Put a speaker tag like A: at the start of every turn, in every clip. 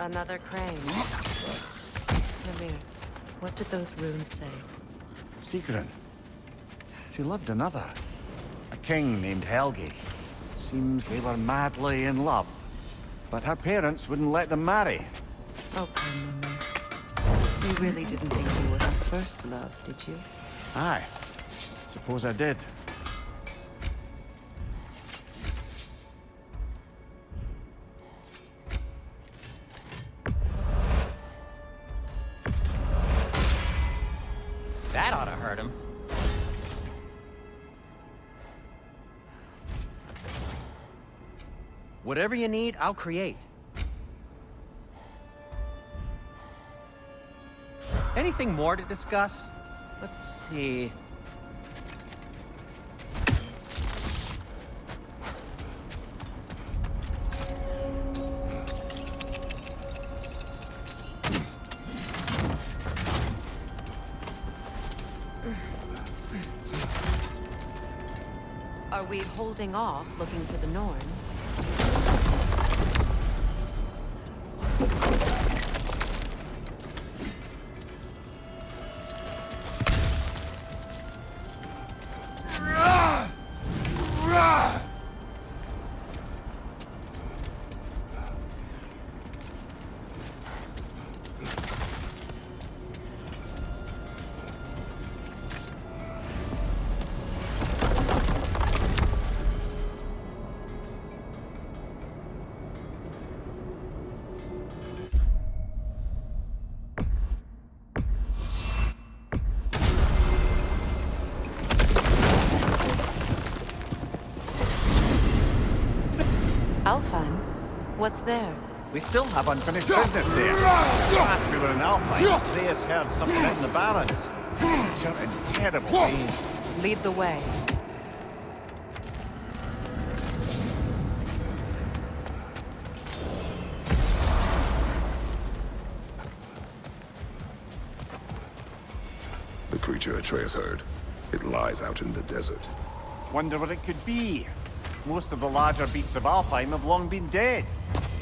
A: Another crane. Mimir, what did those runes say?
B: Sigrun. She loved another. A king named Helgi. Seems they were madly in love. But her parents wouldn't let them marry.
A: Okay, Mimir. You really didn't think you were her first love, did you?
B: Aye. Suppose I did.
C: That ought to hurt him. Whatever you need, I'll create. Anything more to discuss? Let's see.
A: Are we holding off looking for the Norns? Alfheim? What's there?
B: We still have unfinished business there. Last we were in Alfheim, Atreus heard something out in the Barrens. Creature in terrible pain.
A: Lead the way.
D: The creature Atreus heard. It lies out in the desert.
B: Wonder what it could be. Most of the larger beasts of Alfheim have long been dead.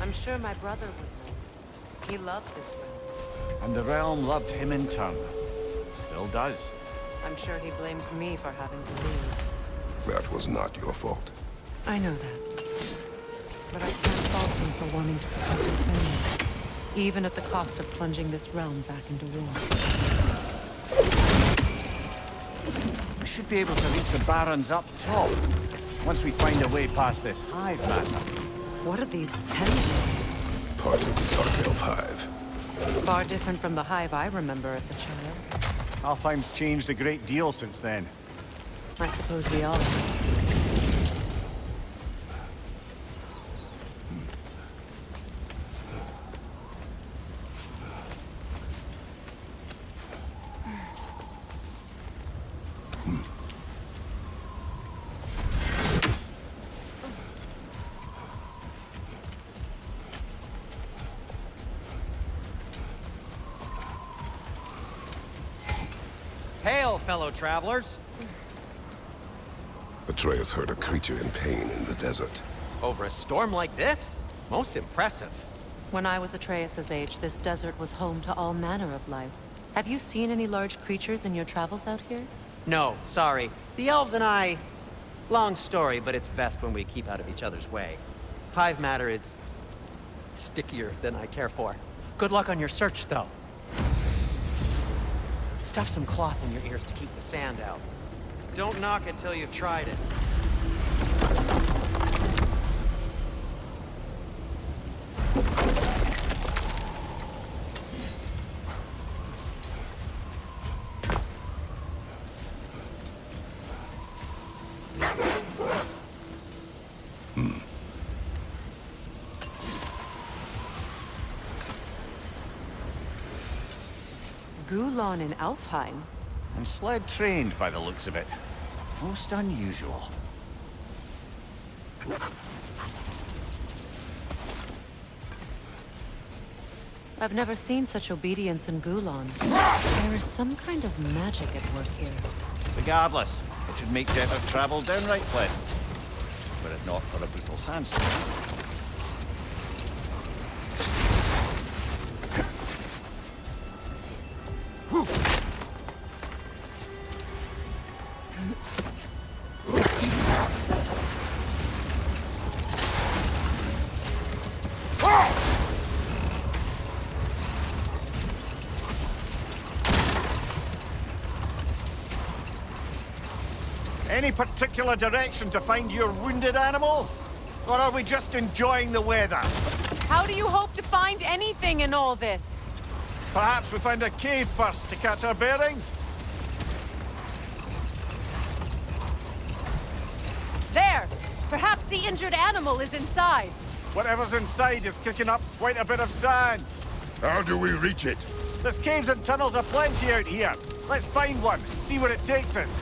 A: I'm sure my brother would know. He loved this realm.
B: And the realm loved him in turn. Still does.
A: I'm sure he blames me for having to leave.
D: That was not your fault.
A: I know that. But I can't fault him for wanting to protect his family, even at the cost of plunging this realm back into war.
B: We should be able to reach the Barrens up top. Once we find a way past this hive matter.
A: What are these tendrils?
D: Part of the Dark Elf Hive.
A: Far different from the hive I remember as a child.
B: Alfheim's changed a great deal since then.
A: I suppose we all have.
C: Hail, fellow travelers!
D: Atreus heard a creature in pain in the desert.
C: Over a storm like this? Most impressive.
A: When I was Atreus' age, this desert was home to all manner of life. Have you seen any large creatures in your travels out here?
C: No, sorry. The elves and I... Long story, but it's best when we keep out of each other's way. Hive matter is... stickier than I care for. Good luck on your search, though. Stuff some cloth in your ears to keep the sand out. Don't knock it till you've tried it.
A: Gulon in Alfheim?
B: And sled trained by the looks of it. Most unusual.
A: I've never seen such obedience in Gulon. There is some kind of magic at work here.
B: Regardless, it should make desert travel downright pleasant. Were it not for a brutal sandstorm. Any particular direction to find your wounded animal? Or are we just enjoying the weather?
A: How do you hope to find anything in all this?
B: Perhaps we find a cave first to catch our bearings?
A: There! Perhaps the injured animal is inside.
B: Whatever's inside is kicking up quite a bit of sand.
D: How do we reach it?
B: There's caves and tunnels aplenty out here. Let's find one and see where it takes us.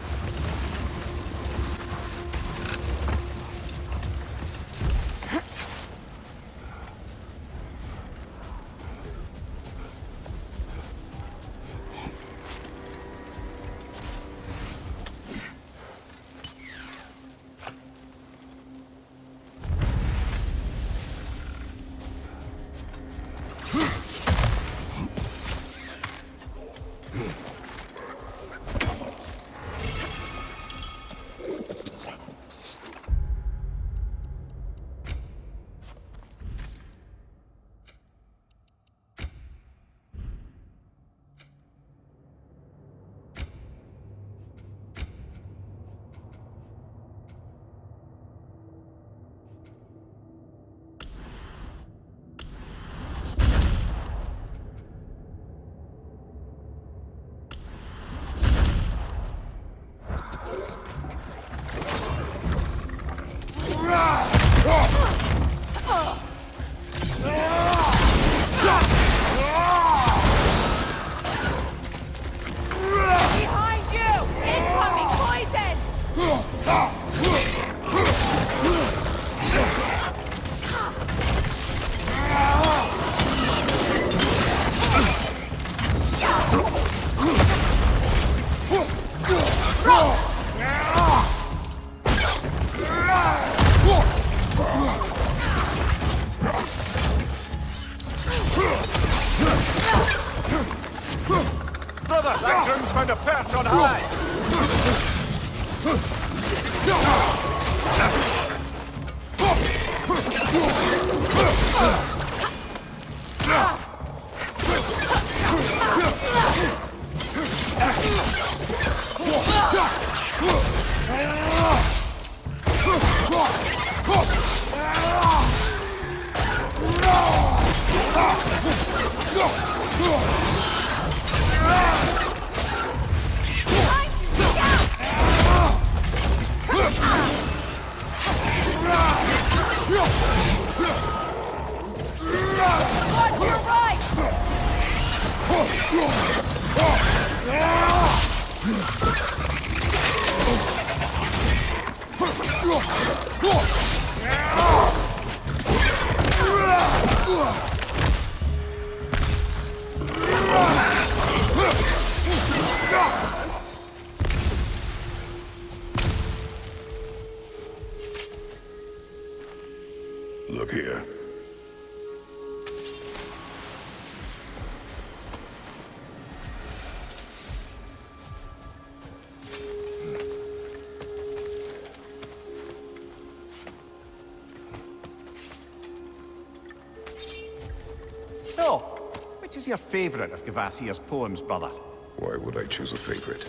B: Brother, that groom's found a perch on high!
D: Look here.
B: So, which is your favourite of Kvasir's poems, brother?
D: Why would I choose a favorite?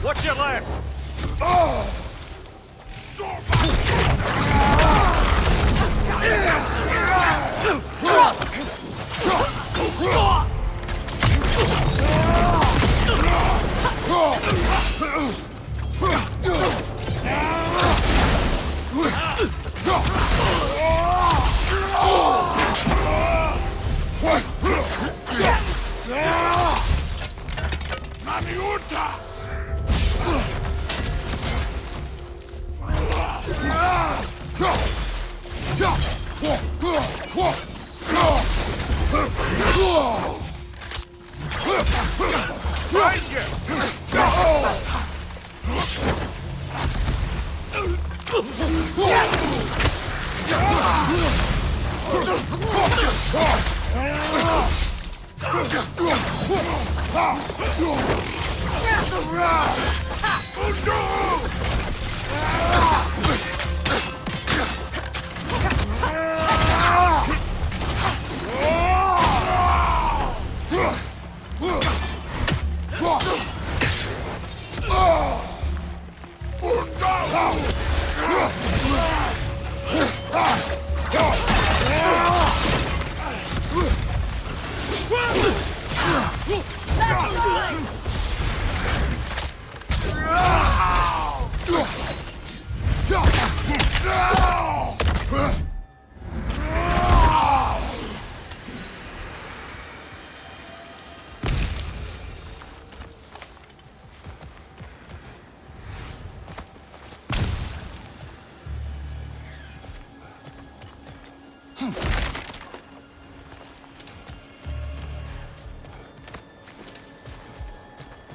B: What's your left?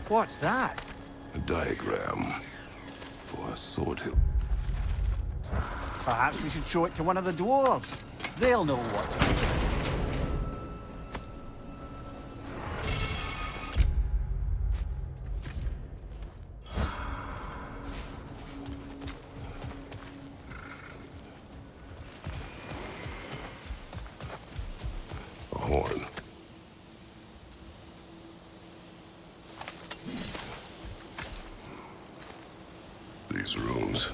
B: What's that?
D: A diagram for a sword hilt.
B: Perhaps we should show it to one of the dwarves. They'll know what to do.
D: A horn. These runes.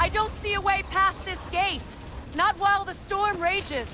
A: I don't see a way past this gate. Not while the storm rages.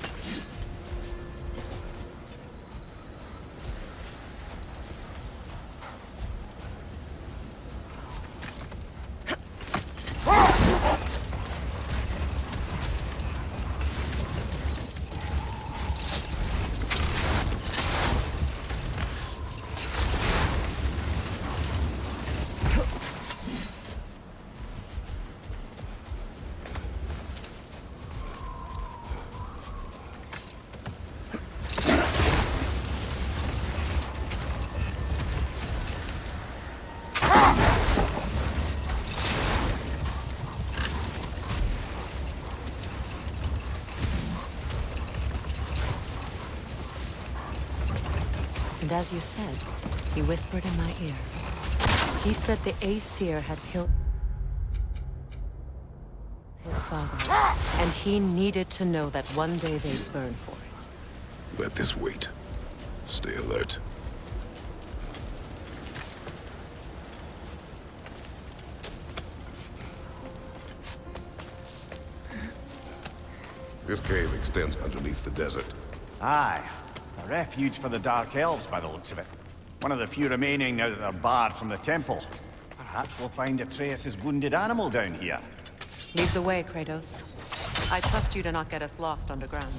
A: And as you said, he whispered in my ear. He said the Aesir had killed his father, and he needed to know that one day they'd burn for it.
D: Let this wait. Stay alert. This cave extends underneath the desert.
B: Aye. A refuge for the Dark Elves, by the looks of it. One of the few remaining now that they're barred from the temple. Perhaps we'll find Atreus' wounded animal down here.
A: Lead the way, Kratos. I trust you to not get us lost underground.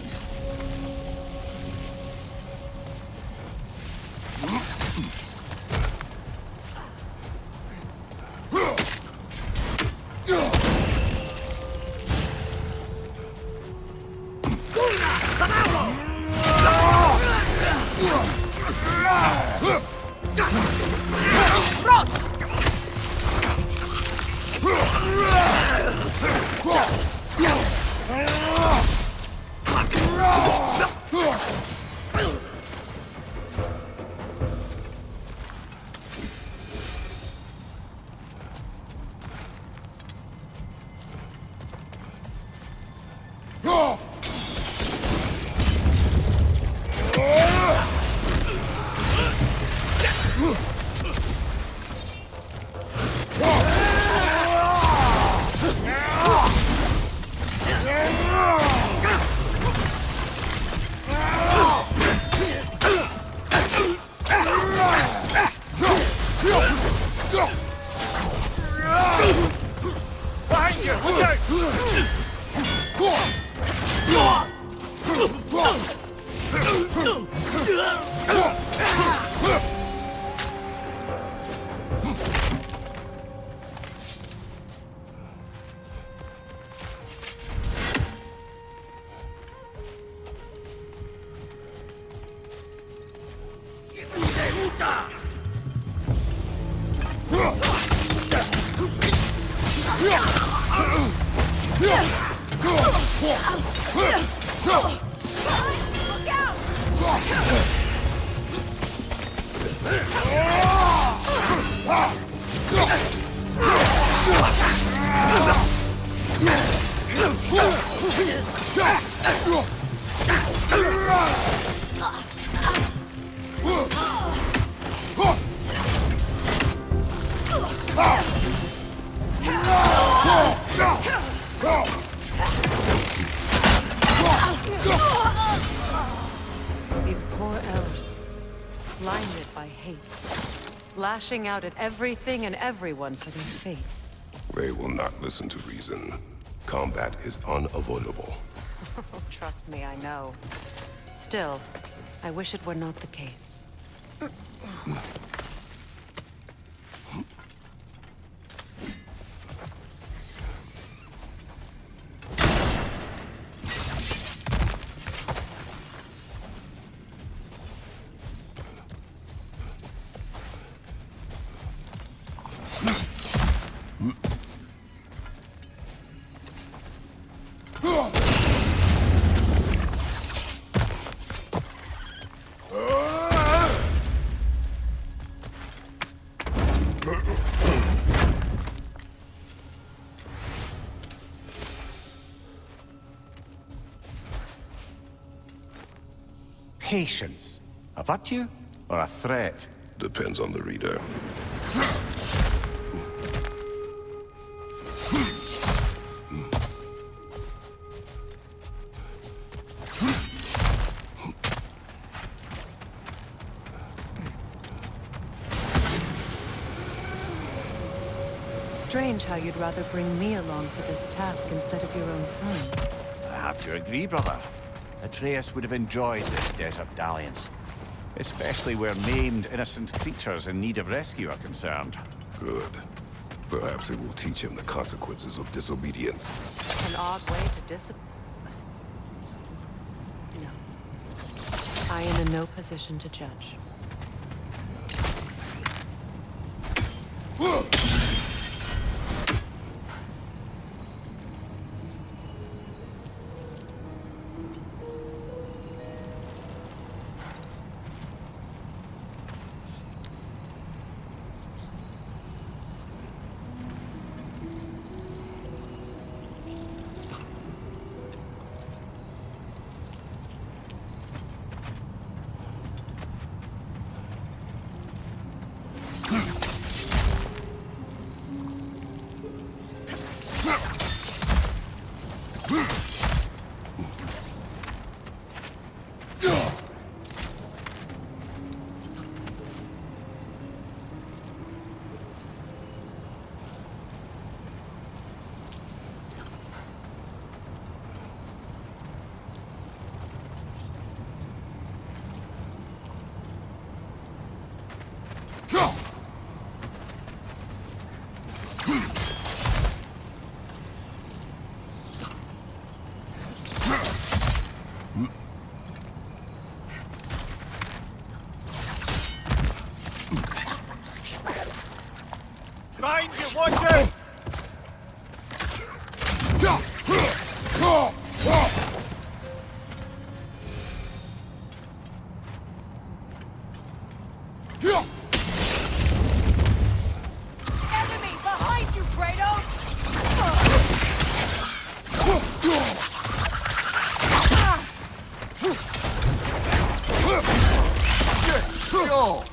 A: blinded by hate, lashing out at everything and everyone for their fate.
D: They will not listen to reason. Combat is unavoidable.
A: Trust me, I know. Still, I wish it were not the case.
B: Patience. A virtue or a threat?
D: Depends on the reader.
A: Strange how you'd rather bring me along for this task instead of your own son.
B: I have to agree, brother. Atreus would have enjoyed this desert dalliance. Especially where maimed, innocent creatures in need of rescue are concerned.
D: Good. Perhaps it will teach him the consequences of disobedience.
A: An odd way to discipline. No. I am in no position to judge.
B: Mind you, watch out!
A: Enemy behind you, Kratos!
B: Go!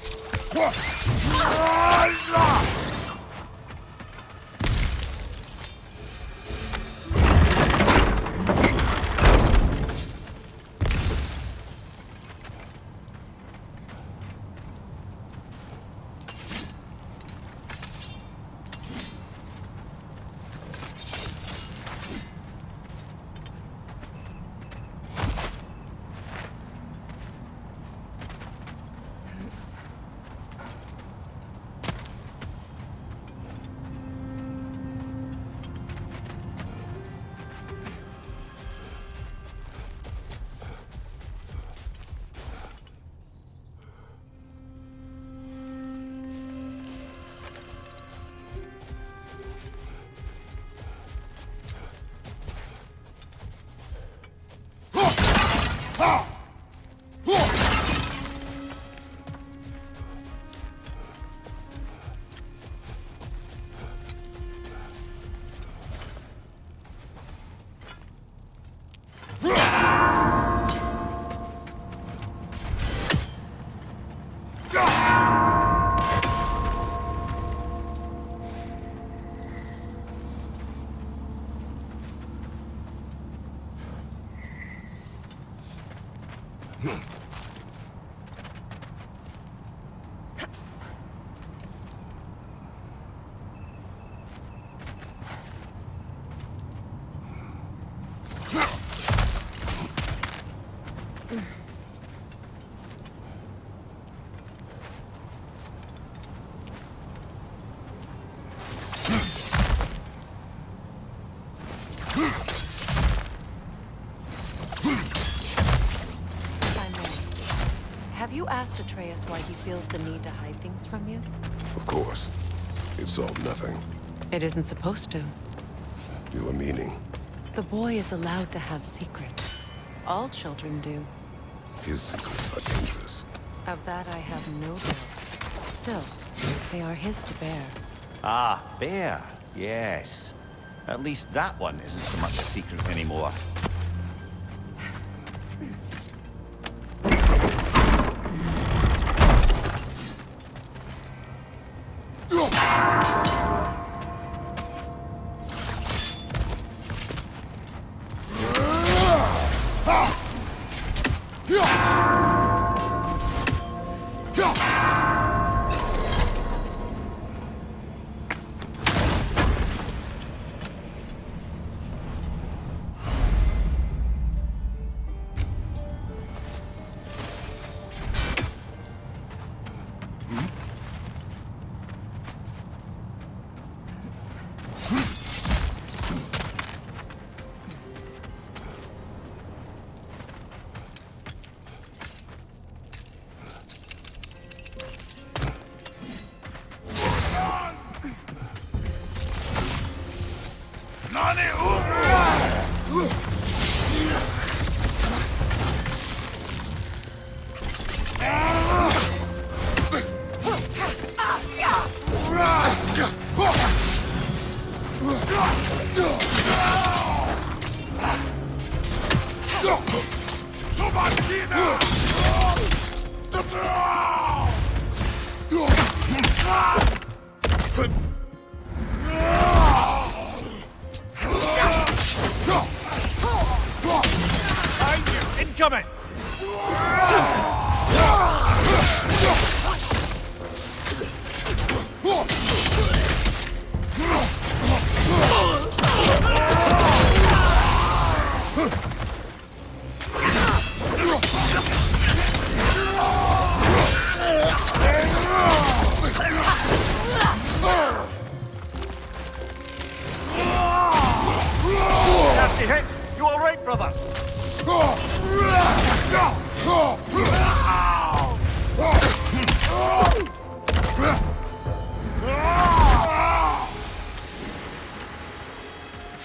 A: you asked Atreus why he feels the need to hide things from you?
D: Of course. It solved nothing.
A: It isn't supposed to.
D: You are meaning?
A: The boy is allowed to have secrets. All children do.
D: His secrets are dangerous.
A: Of that I have no doubt. Still, they are his to bear.
B: Ah, bear. Yes. At least that one isn't so much a secret anymore.
E: Incoming!
B: Nasty hit! You all right, brother?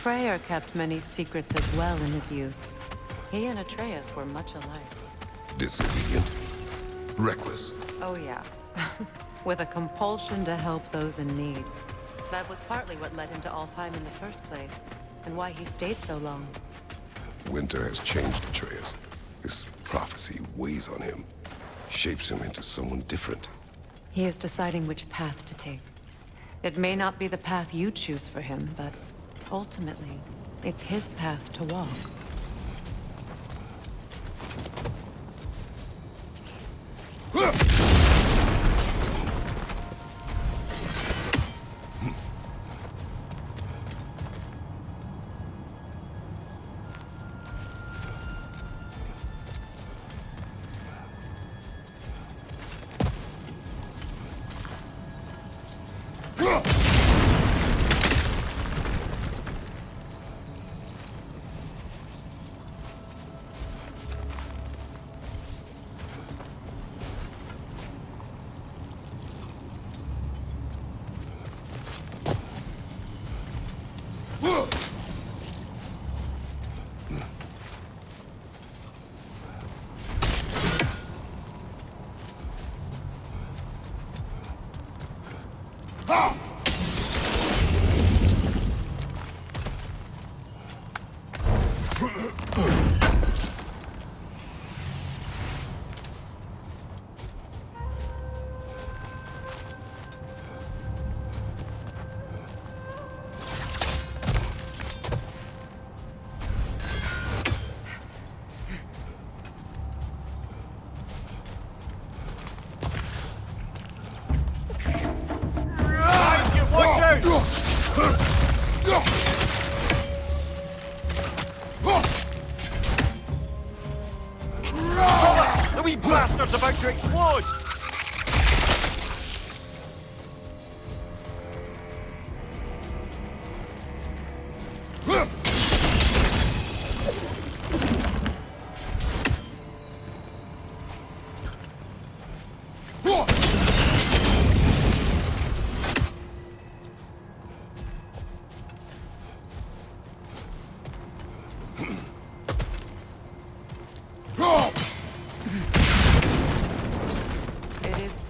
A: Freyr kept many secrets as well in his youth. He and Atreus were much alike.
D: Disobedient. Reckless.
A: Oh yeah. With a compulsion to help those in need. That was partly what led him to Alfheim in the first place, and why he stayed so long.
D: Winter has changed Atreus. This prophecy weighs on him. Shapes him into someone different.
A: He is deciding which path to take. It may not be the path you choose for him, but ultimately, it's his path to walk.
B: The wee bastard's about to explode!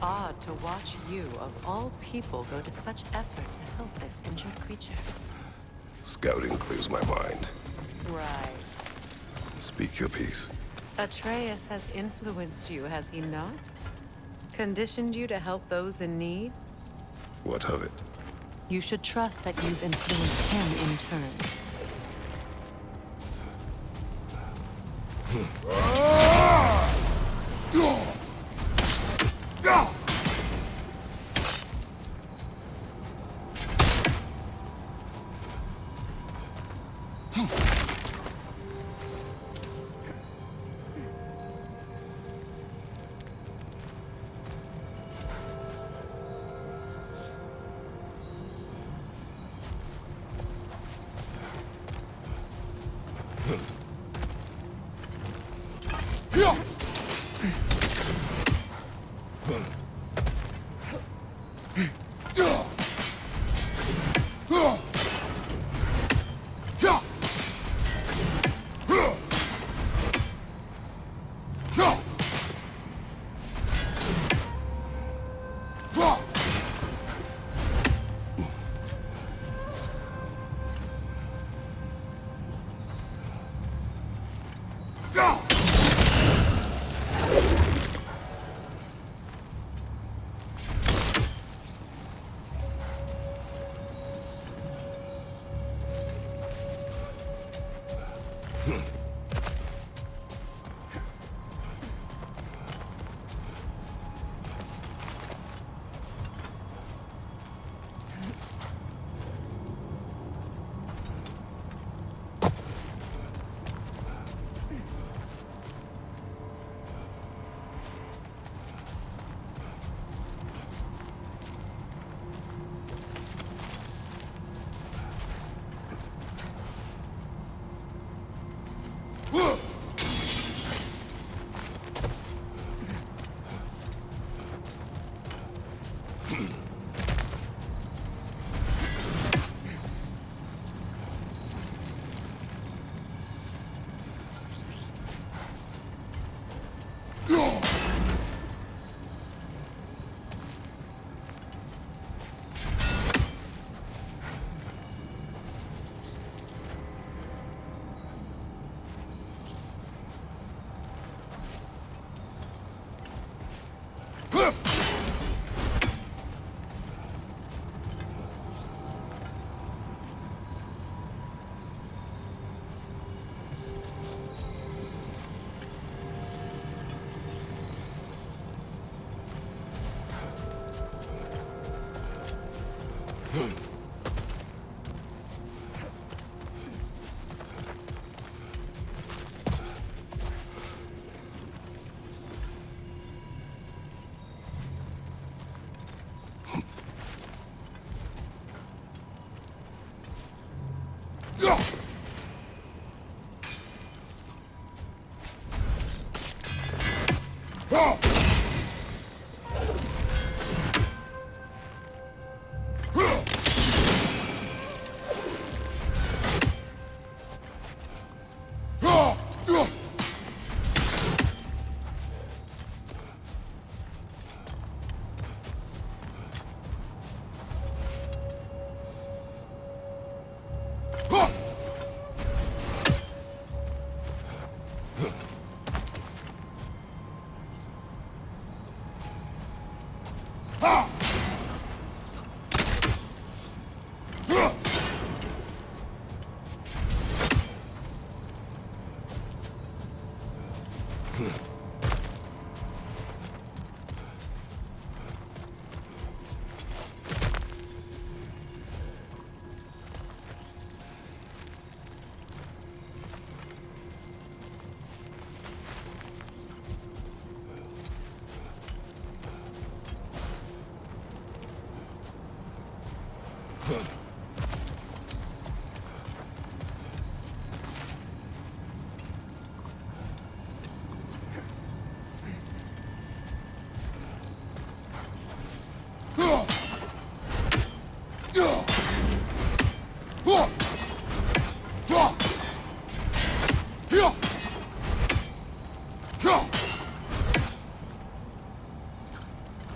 A: odd to watch you, of all people, go to such effort to help this injured creature.
D: Scouting clears my mind.
A: Right.
D: Speak your piece.
A: Atreus has influenced you, has he not? Conditioned you to help those in need?
D: What of it?
A: You should trust that you've influenced him in turn.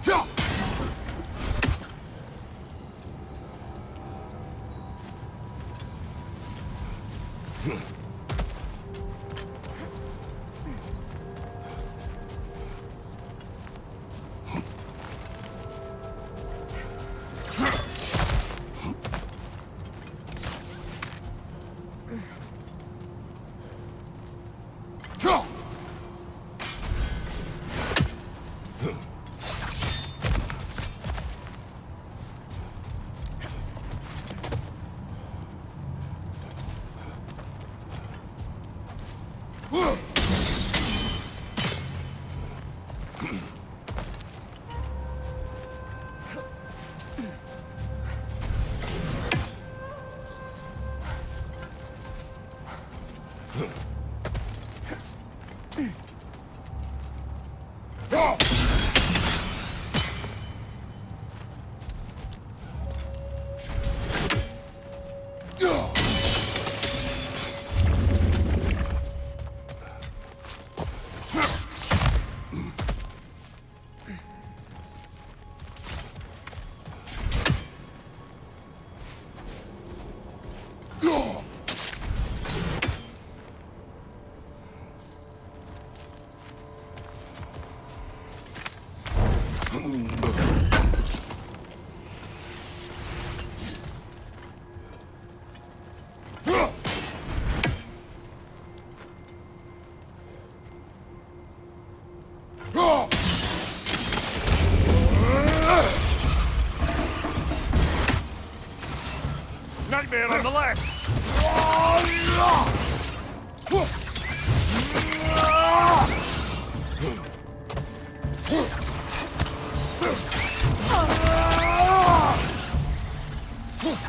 D: Yeah!
B: Nightmare on the left!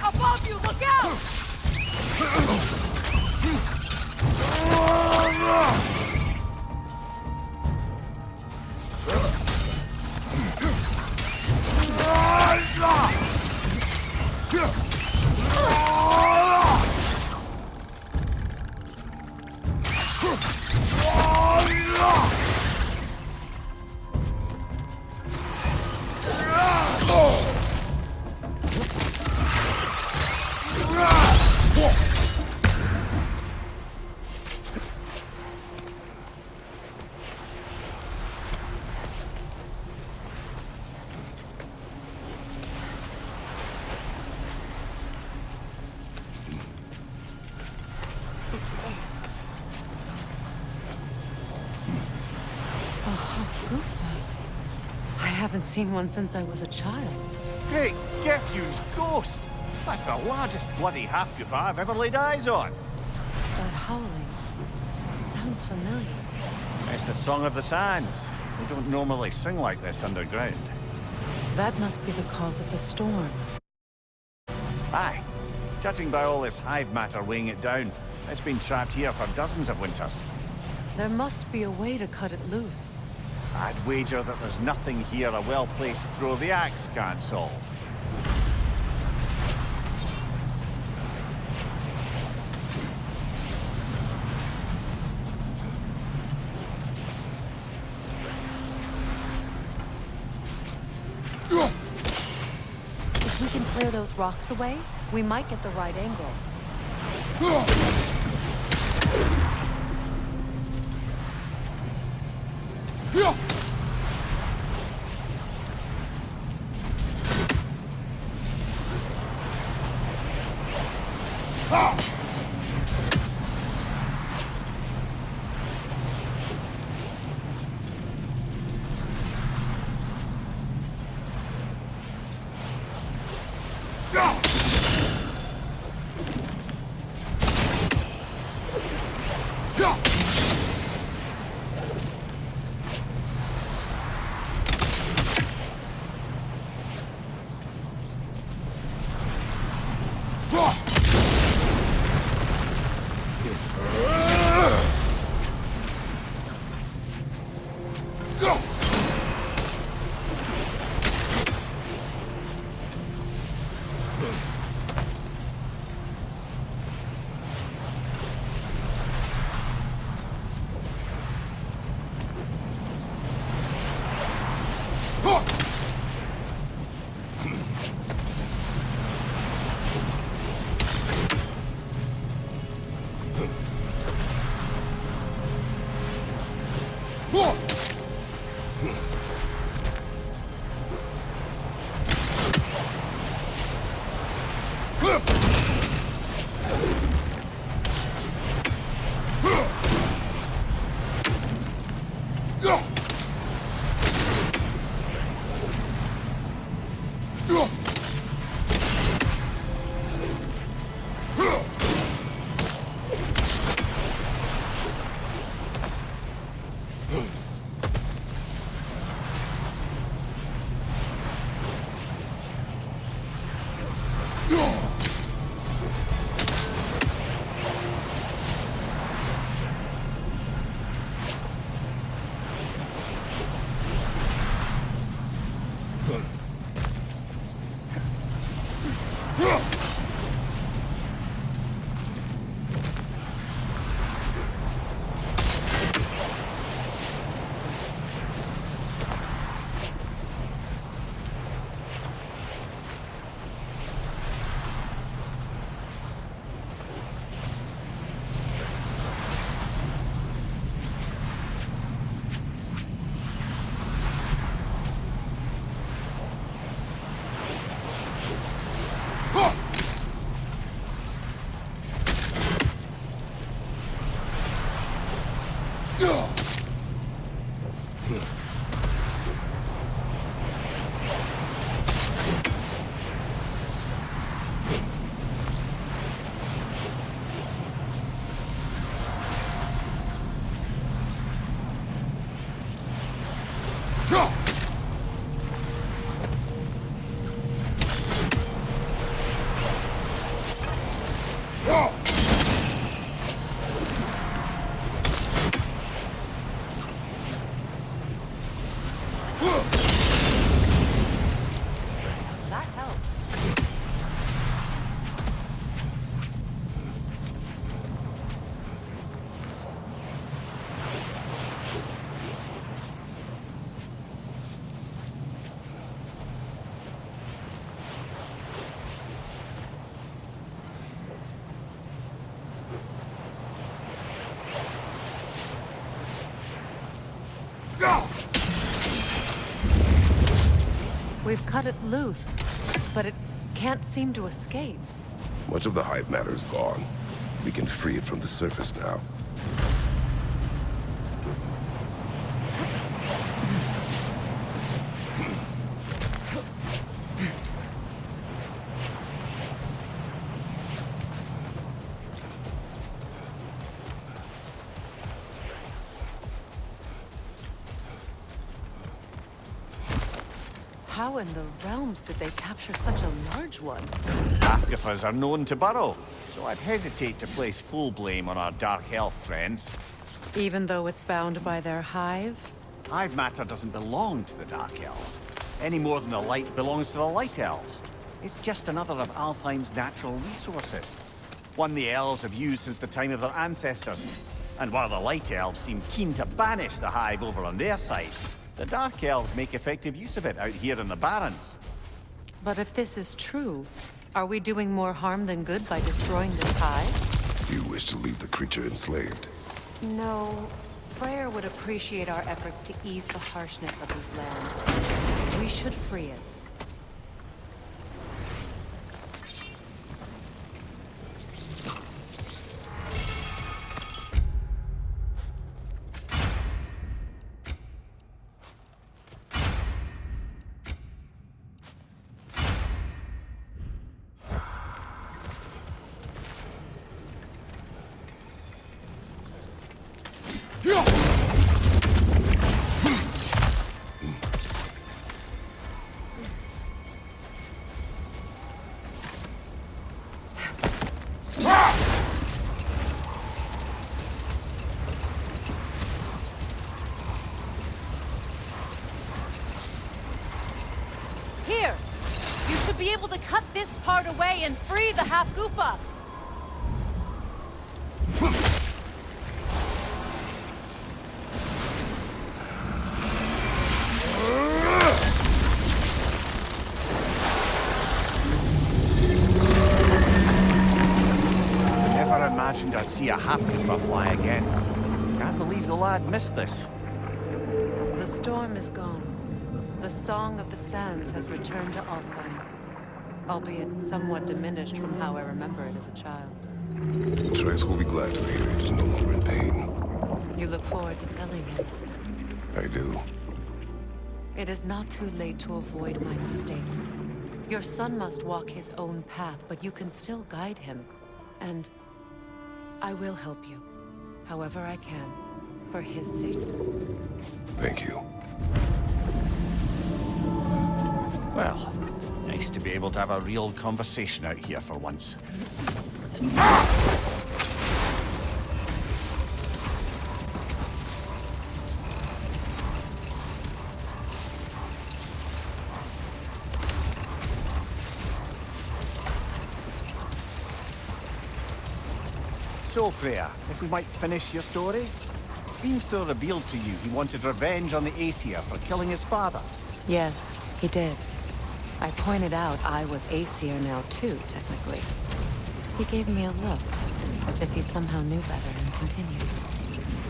A: Above you, look out! I haven't seen one since I was a child.
B: Great Gefew's ghost! That's the largest bloody half-goof I've ever laid eyes on.
A: That howling, it sounds familiar.
B: It's the Song of the Sands. They don't normally sing like this underground.
A: That must be the cause of the storm.
B: Aye. Judging by all this hive matter weighing it down, it's been trapped here for dozens of winters.
A: There must be a way to cut it loose.
B: I'd wager that there's nothing here a well-placed throw of the axe can't solve.
A: If we can clear those rocks away, we might get the right angle. We've cut it loose, but it can't seem to escape.
D: Much of the hive matter is gone. We can free it from the surface now.
A: How in the realms did they capture such a large one?
B: Afghifas are known to burrow, so I'd hesitate to place full blame on our dark elf friends.
A: Even though it's bound by their hive?
B: Hive matter doesn't belong to the Dark Elves, any more than the light belongs to the Light Elves. It's just another of Alfheim's natural resources. One the elves have used since the time of their ancestors. And while the Light Elves seem keen to banish the hive over on their side, the Dark Elves make effective use of it out here in the Barrens.
A: But if this is true, are we doing more harm than good by destroying this hive?
D: You wish to leave the creature enslaved?
A: No. Freyr would appreciate our efforts to ease the harshness of these lands. We should free it.
E: Here! You should be able to cut this part away and free the half-goofa!
B: Never imagined I'd see a half-goofa fly again. Can't believe the lad missed this.
A: The storm is gone. The Song of the Sands has returned to Alfheim, albeit somewhat diminished from how I remember it as a child.
D: Atreus will be glad to hear it is no longer in pain.
A: You look forward to telling him.
D: I do.
A: It is not too late to avoid my mistakes. Your son must walk his own path, but you can still guide him. And I will help you, however I can, for his sake.
D: Thank you.
B: Well, nice to be able to have a real conversation out here for once. So, Freya, if we might finish your story? Beamster revealed to you he wanted revenge on the Aesir for killing his father.
A: Yes, he did. I pointed out I was Aesir now too, technically. He gave me a look, as if he somehow knew better, and continued.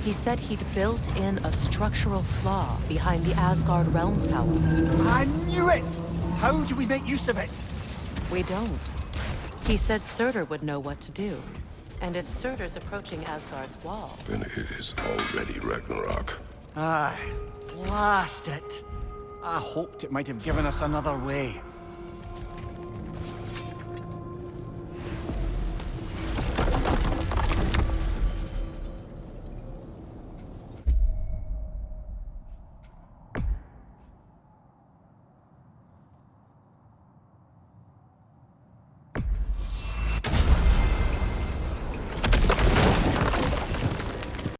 A: He said he'd built in a structural flaw behind the Asgard realm tower.
B: I knew it! How do we make use of it?
A: We don't. He said Surtur would know what to do. And if Surtur's approaching Asgard's wall...
D: Then it is already Ragnarok.
B: Aye, blast it. I hoped it might have given us another way.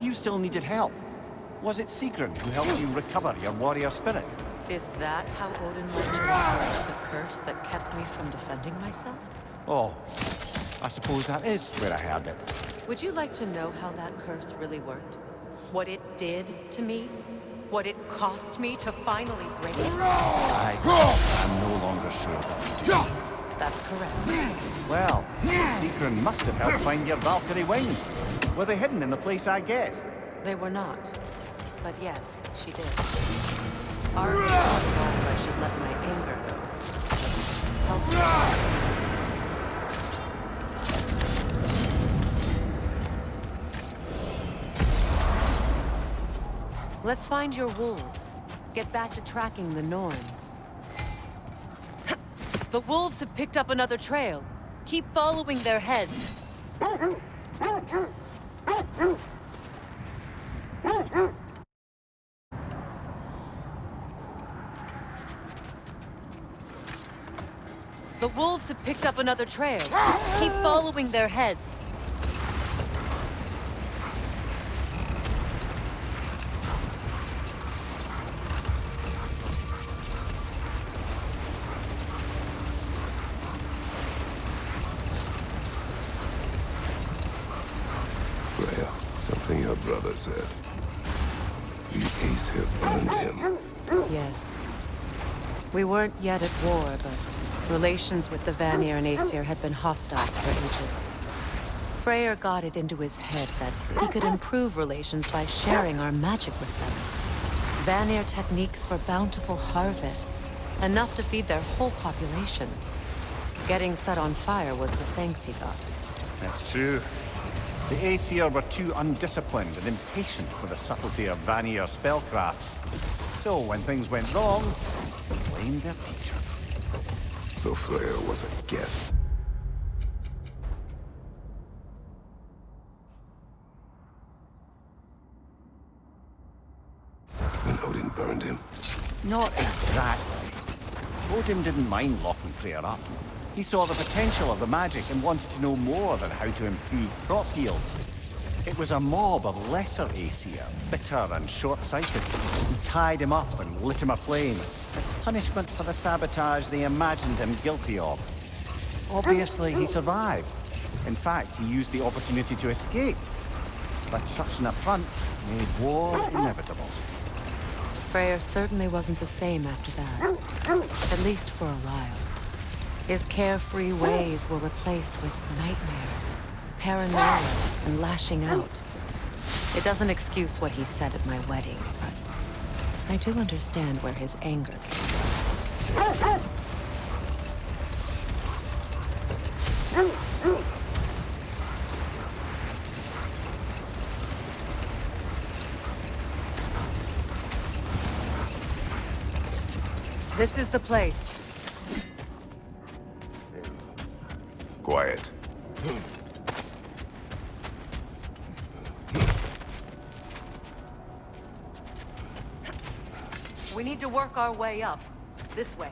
B: You still needed help. Was it Sigrun who helped you recover your warrior spirit?
A: Is that how Odin went to reverse the curse that kept me from defending myself?
B: Oh, I suppose that is where I heard it.
A: Would you like to know how that curse really worked? What it did to me? What it cost me to finally break it?
B: I'm no longer sure that you do.
A: That's correct.
B: Well, Sigrun must have helped find your Valkyrie wings. Were they hidden in the place I guessed?
A: They were not. But yes, she did. Arguing I should let my anger go. Let's find your wolves. Get back to tracking the Norns. The wolves have picked up another trail. Keep following their heads. The wolves have picked up another trail. Keep following their heads.
D: Freya, something your brother said. The Aesir burned him.
A: Yes. We weren't yet at war, but relations with the Vanir and Aesir had been hostile for ages. Freyr got it into his head that he could improve relations by sharing our magic with them. Vanir techniques for bountiful harvests, enough to feed their whole population. Getting set on fire was the thanks he got.
B: That's true. The Aesir were too undisciplined and impatient for the subtlety of Vanir spellcraft. So when things went wrong, they blamed their teacher.
D: So Freya was a guest. When Odin burned him?
B: Not exactly. Odin didn't mind locking Freyr up. He saw the potential of the magic and wanted to know more than how to improve crop yields. It was a mob of lesser Aesir, bitter and short-sighted, who tied him up and lit him aflame as punishment for the sabotage they imagined him guilty of. Obviously, he survived. In fact, he used the opportunity to escape. But such an affront made war inevitable.
A: Freyr certainly wasn't the same after that. At least for a while. His carefree ways were replaced with nightmares, paranoia, and lashing out. It doesn't excuse what he said at my wedding, but I do understand where his anger came from. This is the place.
D: Quiet.
A: We need to work our way up. This way.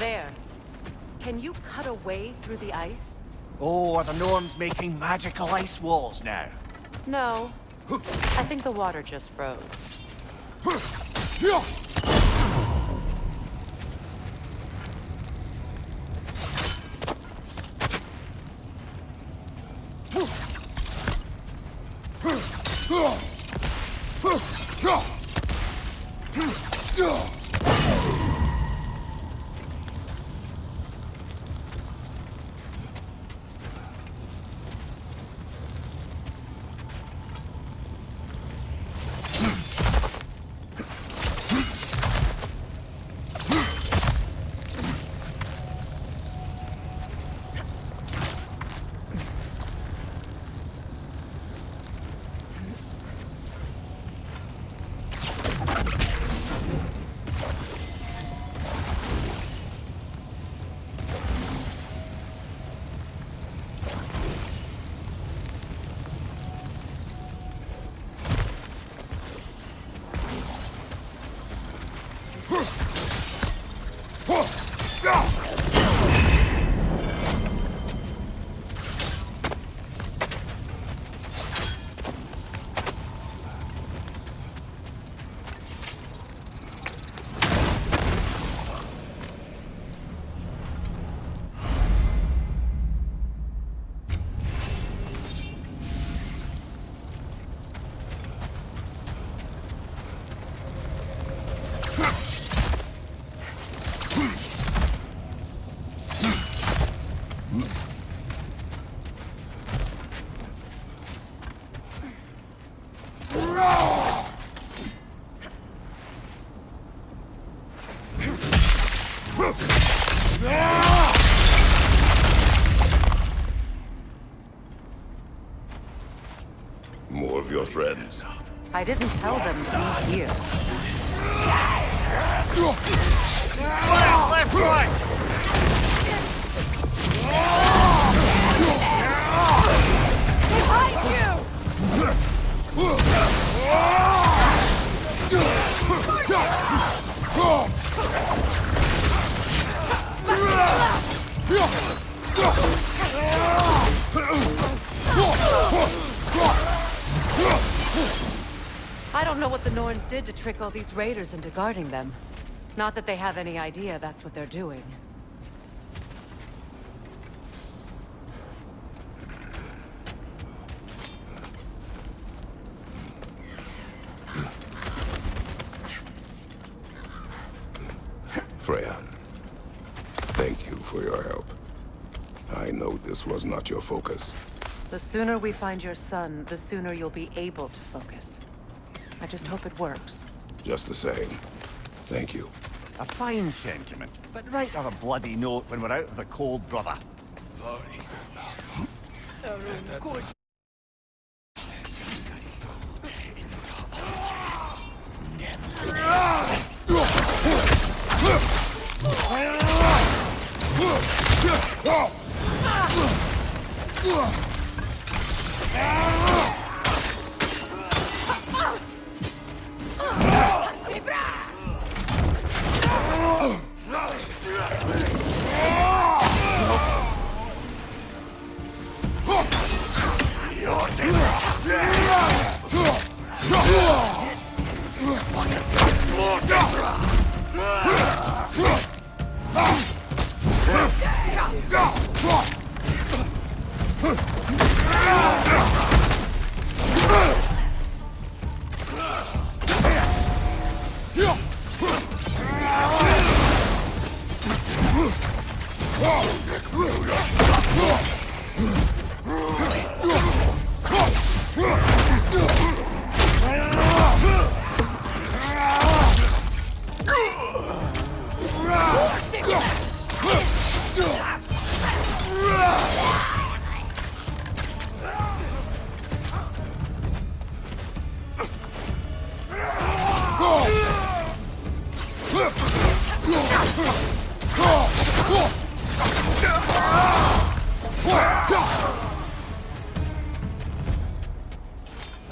A: There. Can you cut a way through the ice?
B: Oh, are the Norns making magical ice walls now?
A: No. I think the water just froze.
D: More of your friends.
A: I didn't tell them to be here.
B: Left, right!
E: Behind you!
A: I don't know what the Norns did to trick all these raiders into guarding them. Not that they have any idea that's what they're doing.
D: Freya, thank you for your help. I know this was not your focus.
A: The sooner we find your son, the sooner you'll be able to focus. I just hope it works.
D: Just the same, thank you.
B: A fine sentiment, but write her a bloody note when we're out of the cold, brother.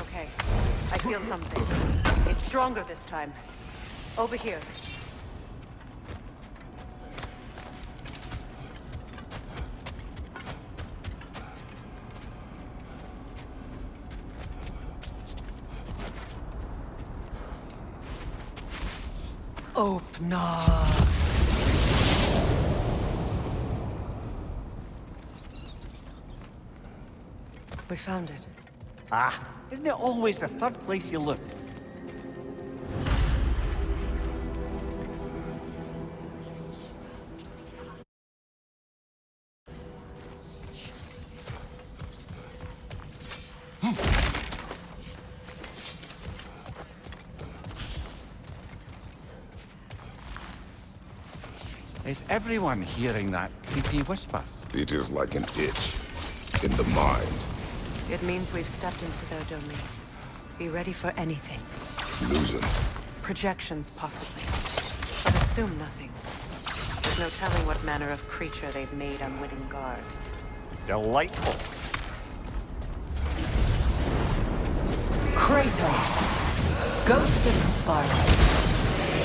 A: Okay, I feel something. It's stronger this time. Over here. Open up. We found it.
B: Ah, isn't it always the third place you look? Is everyone hearing that creepy whisper?
D: It is like an itch in the mind.
A: It means we've stepped into their domain. Be ready for anything.
D: Illusions.
A: Projections, possibly. But assume nothing. There's no telling what manner of creature they've made unwitting guards.
B: Delightful.
F: Kratos, Ghost of Sparta,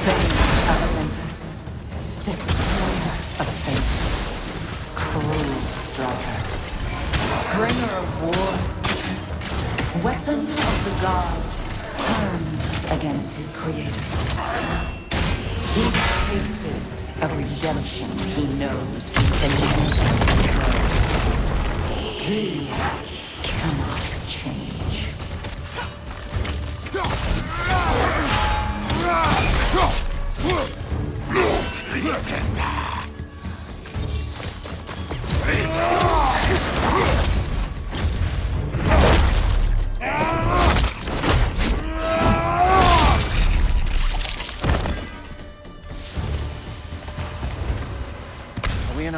F: Bane of Olympus, Destroyer of Fate, Cruel Striker, Bringer of War, Weapon of the Gods, turned against his creators. He faces a redemption he knows the needs deserve. He cannot change.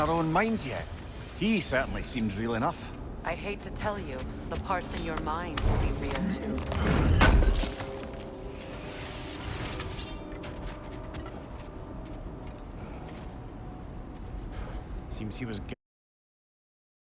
B: our own minds yet. He certainly seems real enough.
A: I hate to tell you, the parts in your mind will be real too.
B: Seems he was